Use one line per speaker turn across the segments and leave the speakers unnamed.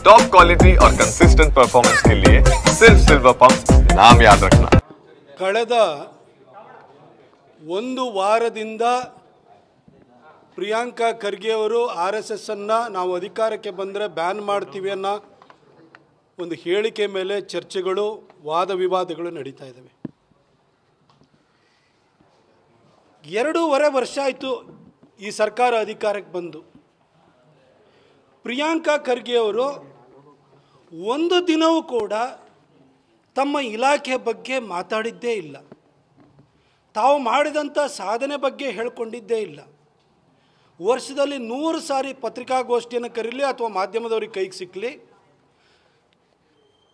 Top quality और consistent performance के लिए सिर्फ सिल्वर पंप नाम याद रखना।
ಕಳೆದ ಒಂದು ವಾರದಿಂದ ಪ್ರಿಯಾಂಕಾ ಖರ್ಗೆ ಅವರು RSS ಅನ್ನು ನಾವು ಅಧಿಕಾರಕ್ಕೆ ಬಂದರೆ ಬ್ಯಾನ್ ಮಾಡ್ತೀವಿ ಅನ್ನೋ ಒಂದು ಹೇಳಿಕೆ ಮೇಲೆ ಚರ್ಚೆಗಳು ವಾದ ವಿವಾದಗಳು ನಡೀತಾ ಇದ್ದಾವೆ. 2.5 ವರ್ಷ ಆಯಿತು ಈ ಸರ್ಕಾರ ಅಧಿಕಾರಕ್ಕೆ ಬಂದು. ಪ್ರಿಯಾಂಕಾ ಖರ್ಗೆ ಅವರು ಒಂದು ದಿನವೂ ಕೂಡ ತಮ್ಮ ಇಲಾಖೆ ಬಗ್ಗೆ ಮಾತಾಡಿದ್ದೇ ಇಲ್ಲ. ತಾವು ಮಾಡಿದಂಥ ಸಾಧನೆ ಬಗ್ಗೆ ಹೇಳ್ಕೊಂಡಿದ್ದೇ ಇಲ್ಲ. ವರ್ಷದಲ್ಲಿ 100 ಸಾರಿ ಪತ್ರಿಕಾಗೋಷ್ಠಿಯನ್ನು ಕರೀಲಿ ಅಥವಾ ಮಾಧ್ಯಮದವ್ರಿಗೆ ಕೈಗೆ ಸಿಕ್ಕಲಿ,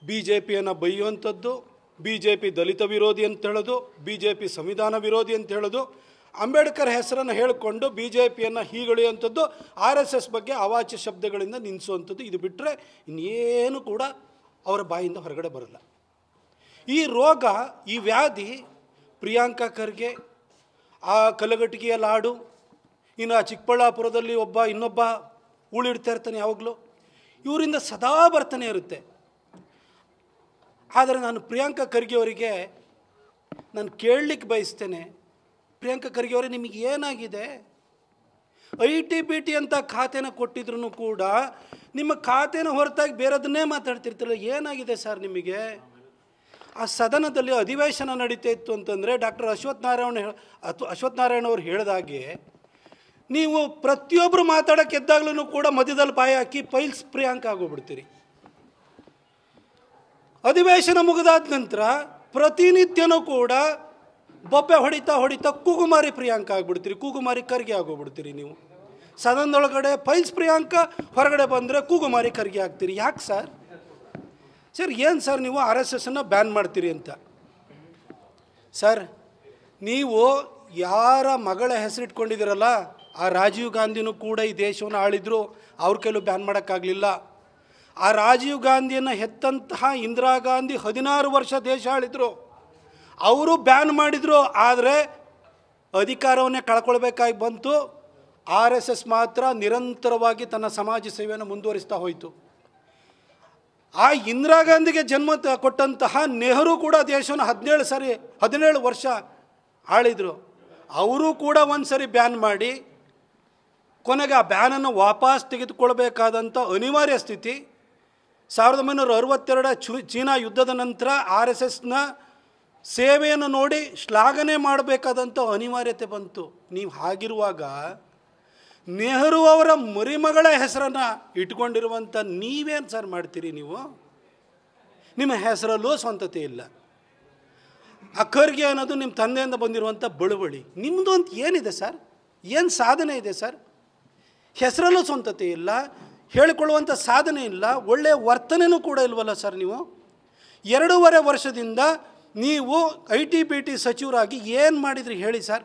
BJPಯನ್ನು ಬೈಯುವಂಥದ್ದು, BJP ದಲಿತ ವಿರೋಧಿ ಅಂತ ಹೇಳೋದು, BJP ಸಂವಿಧಾನ ವಿರೋಧಿ ಅಂತ ಹೇಳೋದು, ಅಂಬೇಡ್ಕರ್ ಹೆಸರನ್ನು ಹೇಳಿಕೊಂಡು BJPಯನ್ನು ಹೀಗಳೆಯುವಂಥದ್ದು, RSS ಬಗ್ಗೆ ಅವಾಚ್ಯ ಶಬ್ದಗಳಿಂದ ನಿಲ್ಲಿಸುವಂಥದ್ದು. ಇದು ಬಿಟ್ಟರೆ ಇನ್ನೇನು ಕೂಡ ಅವರ ಬಾಯಿಂದ ಹೊರಗಡೆ ಬರಲ್ಲ. ಈ ರೋಗ, ಈ ವ್ಯಾಧಿ ಪ್ರಿಯಾಂಕಾ ಖರ್ಗೆ, ಆ ಕಲಘಟಗಿಯ ಲಾಡು, ಇನ್ನು ಆ ಚಿಕ್ಕಬಳ್ಳಾಪುರದಲ್ಲಿ ಇನ್ನೊಬ್ಬ ಉಳಿಡ್ತಾ ಇರ್ತಾನೆ ಯಾವಾಗಲೂ, ಇವರಿಂದ ಸದಾ ಬರ್ತಾನೆ ಇರುತ್ತೆ. ಆದರೆ ನಾನು ಪ್ರಿಯಾಂಕಾ ಖರ್ಗೆ ಅವರಿಗೆ ನಾನು ಕೇಳಲಿಕ್ಕೆ ಬಯಸ್ತೇನೆ, ಪ್ರಿಯಾಂಕಾ ಖರ್ಗೆ ಅವರೇ, ನಿಮಗೆ ಏನಾಗಿದೆ? IT-BT ಅಂತ ಖಾತೆನ ಕೊಟ್ಟಿದ್ರು ಕೂಡ ನಿಮ್ಮ ಖಾತೆನ ಹೊರತಾಗಿ ಬೇರೆದನ್ನೇ ಮಾತಾಡ್ತಿರ್ತಿರಲ್ಲ, ಏನಾಗಿದೆ ಸರ್ ನಿಮಗೆ? ಆ ಸದನದಲ್ಲಿ ಅಧಿವೇಶನ ನಡೀತಾ ಇತ್ತು ಅಂತಂದರೆ ಡಾಕ್ಟರ್ ಅಶ್ವಥ್ ನಾರಾಯಣ ಅವರು ಹೇಳಿದಾಗೆ ನೀವು ಪ್ರತಿಯೊಬ್ಬರು ಮಾತಾಡೋಕ್ಕೆ ಎದ್ದಾಗಲೂ ಕೂಡ ಮಧ್ಯದಲ್ಲಿ ಬಾಯಿ ಹಾಕಿ ಪೈಲ್ಸ್ ಪ್ರಿಯಾಂಕಾ ಆಗೋಗ್ಬಿಡ್ತೀರಿ. ಅಧಿವೇಶನ ಮುಗಿದಾದ ನಂತರ ಪ್ರತಿನಿತ್ಯನೂ ಕೂಡ ಬೊಬ್ಬೆ ಹೊಡಿತಾ ಕೂಗುಮಾರಿ ಪ್ರಿಯಾಂಕಾ ಆಗಿಬಿಡ್ತೀರಿ, ಕೂಗುಮಾರಿ ಖರ್ಗೆ ಆಗೋಗ್ಬಿಡ್ತೀರಿ. ನೀವು ಸದನದೊಳಗಡೆ ಪೈಲ್ಸ್ ಪ್ರಿಯಾಂಕಾ, ಹೊರಗಡೆ ಬಂದರೆ ಕೂಗುಮಾರಿ ಖರ್ಗೆ ಆಗ್ತೀರಿ. ಯಾಕೆ ಸರ್? ಸರ್ ಏನು ಸರ್ ನೀವು RSSನ್ನು ಬ್ಯಾನ್ ಮಾಡ್ತೀರಿ ಅಂತ? ಸರ್, ನೀವು ಯಾರ ಮಗಳ ಹೆಸರಿಟ್ಕೊಂಡಿದ್ದೀರಲ್ಲ, ಆ ರಾಜೀವ್ ಗಾಂಧಿನೂ ಕೂಡ ಈ ದೇಶವನ್ನು ಆಳಿದ್ರು, ಅವ್ರ ಕೈಲೂ ಬ್ಯಾನ್ ಮಾಡೋಕ್ಕಾಗಲಿಲ್ಲ. ಆ ರಾಜೀವ್ ಗಾಂಧಿಯನ್ನು ಹೆತ್ತಂತಹ ಇಂದಿರಾ ಗಾಂಧಿ 16 ವರ್ಷ ದೇಶ ಆಳಿದ್ರು, ಅವರು ಬ್ಯಾನ್ ಮಾಡಿದರು. ಆದರೆ ಅಧಿಕಾರವನ್ನೇ ಕಳ್ಕೊಳ್ಬೇಕಾಗಿ ಬಂತು. RSS ಮಾತ್ರ ನಿರಂತರವಾಗಿ ತನ್ನ ಸಮಾಜ ಸೇವೆಯನ್ನು ಮುಂದುವರಿಸ್ತಾ ಹೋಯಿತು. ಆ ಇಂದಿರಾ ಗಾಂಧಿಗೆ ಜನ್ಮ ಕೊಟ್ಟಂತಹ ನೆಹರು ಕೂಡ ದೇಶವನ್ನು 17 ವರ್ಷ ಆಳಿದರು. ಅವರು ಕೂಡ ಒಂದು ಸರಿ ಬ್ಯಾನ್ ಮಾಡಿ ಕೊನೆಗೆ ಆ ಬ್ಯಾನನ್ನು ವಾಪಸ್ ತೆಗೆದುಕೊಳ್ಬೇಕಾದಂಥ ಅನಿವಾರ್ಯ ಸ್ಥಿತಿ. 1962 ಚೀನಾ ಯುದ್ಧದ ನಂತರ RSSನ ಸೇವೆಯನ್ನು ನೋಡಿ ಶ್ಲಾಘನೆ ಮಾಡಬೇಕಾದಂಥ ಅನಿವಾರ್ಯತೆ ಬಂತು. ನೀವು ಹಾಗಿರುವಾಗ ನೆಹರು ಅವರ ಮರಿಮಗಳ ಹೆಸರನ್ನು ಇಟ್ಕೊಂಡಿರುವಂಥ ನೀವೇನು ಸರ್ ಮಾಡ್ತೀರಿ? ನೀವು ನಿಮ್ಮ ಹೆಸರಲ್ಲೂ ಸ್ವಂತತೆ ಇಲ್ಲ. ಆ ಖರ್ಗೆ ಅನ್ನೋದು ನಿಮ್ಮ ತಂದೆಯಿಂದ ಬಂದಿರುವಂಥ ಬಳುವಳಿ. ನಿಮ್ಮದು ಅಂತ ಏನಿದೆ ಸರ್? ಏನು ಸಾಧನೆ ಇದೆ ಸರ್? ಹೆಸರಲ್ಲೂ ಸ್ವಂತತೆ ಇಲ್ಲ, ಹೇಳಿಕೊಳ್ಳುವಂಥ ಸಾಧನೆ ಇಲ್ಲ, ಒಳ್ಳೆಯ ವರ್ತನೆಯೂ ಕೂಡ ಇಲ್ವಲ್ಲ ಸರ್ ನೀವು? 2.5 ವರ್ಷದಿಂದ ನೀವು IT-BT ಸಚಿವರಾಗಿ ಏನು ಮಾಡಿದ್ರಿ ಹೇಳಿ ಸರ್?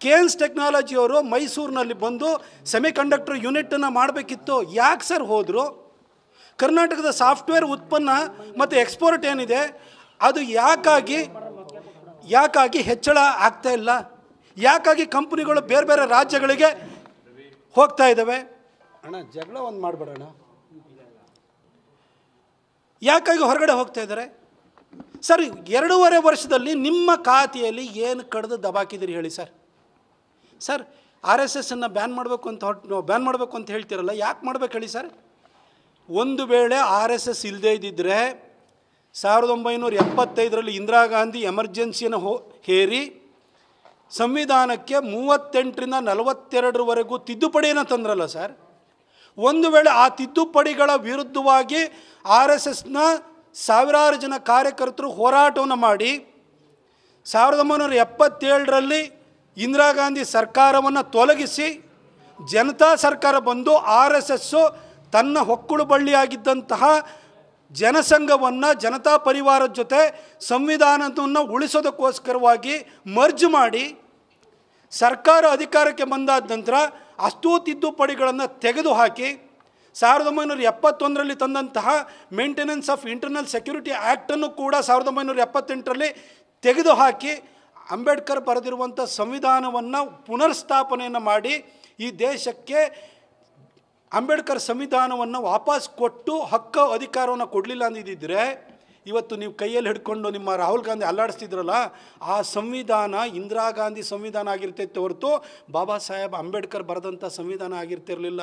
KENS ಟೆಕ್ನಾಲಜಿಯವರು ಮೈಸೂರಿನಲ್ಲಿ ಬಂದು ಸೆಮಿಕಂಡಕ್ಟರ್ ಯೂನಿಟನ್ನು ಮಾಡಬೇಕಿತ್ತು, ಯಾಕೆ ಸರ್ ಹೋದರು? ಕರ್ನಾಟಕದ ಸಾಫ್ಟ್ವೇರ್ ಉತ್ಪನ್ನ ಮತ್ತು ಎಕ್ಸ್ಪೋರ್ಟ್ ಏನಿದೆ ಅದು ಯಾಕಾಗಿ ಹೆಚ್ಚಳ ಆಗ್ತಾ ಇಲ್ಲ? ಯಾಕಾಗಿ ಕಂಪ್ನಿಗಳು ಬೇರೆ ಬೇರೆ ರಾಜ್ಯಗಳಿಗೆ ಹೋಗ್ತಾ ಇದ್ದಾವೆ? ಅಣ್ಣ, ಜಗಳ ಒಂದು ಮಾಡಬೇಡಣ್ಣ. ಯಾಕಾಗಿ ಹೊರಗಡೆ ಹೋಗ್ತಾ ಇದ್ದಾರೆ ಸರ್? 2.5 ವರ್ಷದಲ್ಲಿ ನಿಮ್ಮ ಖಾತೆಯಲ್ಲಿ ಏನು ಕಡ್ದು ದಬಾಕಿದಿರಿ ಹೇಳಿ ಸರ್? ಸರ್, RSSನ್ನು ಬ್ಯಾನ್ ಮಾಡಬೇಕು ಅಂತ ಹೇಳ್ತಿರಲ್ಲ, ಯಾಕೆ ಮಾಡ್ಬೇಕು ಹೇಳಿ ಸರ್? ಒಂದು ವೇಳೆ RSS ಇಲ್ಲದೇ ಇದ್ದಿದ್ದರೆ 1975ರಲ್ಲಿ ಇಂದಿರಾ ಗಾಂಧಿ ಎಮರ್ಜೆನ್ಸಿಯನ್ನು ಹೇರಿ ಸಂವಿಧಾನಕ್ಕೆ 38ರಿಂದ 42ರವರೆಗೂ ತಿದ್ದುಪಡಿಯನ್ನು ತಂದ್ರಲ್ಲ ಸರ್. ಒಂದು ವೇಳೆ ಆ ತಿದ್ದುಪಡಿಗಳ ವಿರುದ್ಧವಾಗಿ RSSನ ಸಾವಿರಾರು ಜನ ಕಾರ್ಯಕರ್ತರು ಹೋರಾಟವನ್ನು ಮಾಡಿ 1977ರಲ್ಲಿ ಇಂದಿರಾ ಗಾಂಧಿ ಸರ್ಕಾರವನ್ನು ತೊಲಗಿಸಿ ಜನತಾ ಸರ್ಕಾರ ಬಂದು RSSಸು ತನ್ನ ಹೊಕ್ಕುಳು ಬಳ್ಳಿಯಾಗಿದ್ದಂತಹ ಜನಸಂಘವನ್ನು ಜನತಾ ಪರಿವಾರದ ಜೊತೆ ಸಂವಿಧಾನವನ್ನು ಉಳಿಸೋದಕ್ಕೋಸ್ಕರವಾಗಿ ಮರ್ಜ್ ಮಾಡಿ ಸರ್ಕಾರ ಅಧಿಕಾರಕ್ಕೆ ಬಂದಾದ ನಂತರ ಅಷ್ಟೂ ತಿದ್ದುಪಡಿಗಳನ್ನು ತೆಗೆದುಹಾಕಿ 1971ರಲ್ಲಿ ತಂದಂತಹ ಮೇಂಟೆನೆನ್ಸ್ ಆಫ್ ಇಂಟರ್ನಲ್ ಸೆಕ್ಯೂರಿಟಿ ಆ್ಯಕ್ಟನ್ನು ಕೂಡ 1978ರಲ್ಲಿ ತೆಗೆದುಹಾಕಿ ಅಂಬೇಡ್ಕರ್ ಬರೆದಿರುವಂಥ ಸಂವಿಧಾನವನ್ನು ಪುನರ್ಸ್ಥಾಪನೆಯನ್ನು ಮಾಡಿ ಈ ದೇಶಕ್ಕೆ ಅಂಬೇಡ್ಕರ್ ಸಂವಿಧಾನವನ್ನು ವಾಪಸ್ ಕೊಟ್ಟು ಅಧಿಕಾರವನ್ನು ಕೊಡಲಿಲ್ಲ ಅಂದಿದ್ದರೆ ಇವತ್ತು ನೀವು ಕೈಯಲ್ಲಿ ಹಿಡ್ಕೊಂಡು ನಿಮ್ಮ ರಾಹುಲ್ ಗಾಂಧಿ ಅಲ್ಲಾಡಿಸ್ತಿದ್ರಲ್ಲ, ಆ ಸಂವಿಧಾನ ಇಂದಿರಾ ಗಾಂಧಿ ಸಂವಿಧಾನ ಆಗಿರ್ತೈತೆ ಹೊರತು ಬಾಬಾ ಸಾಹೇಬ್ ಅಂಬೇಡ್ಕರ್ ಬರೆದಂಥ ಸಂವಿಧಾನ ಆಗಿರ್ತಿರಲಿಲ್ಲ.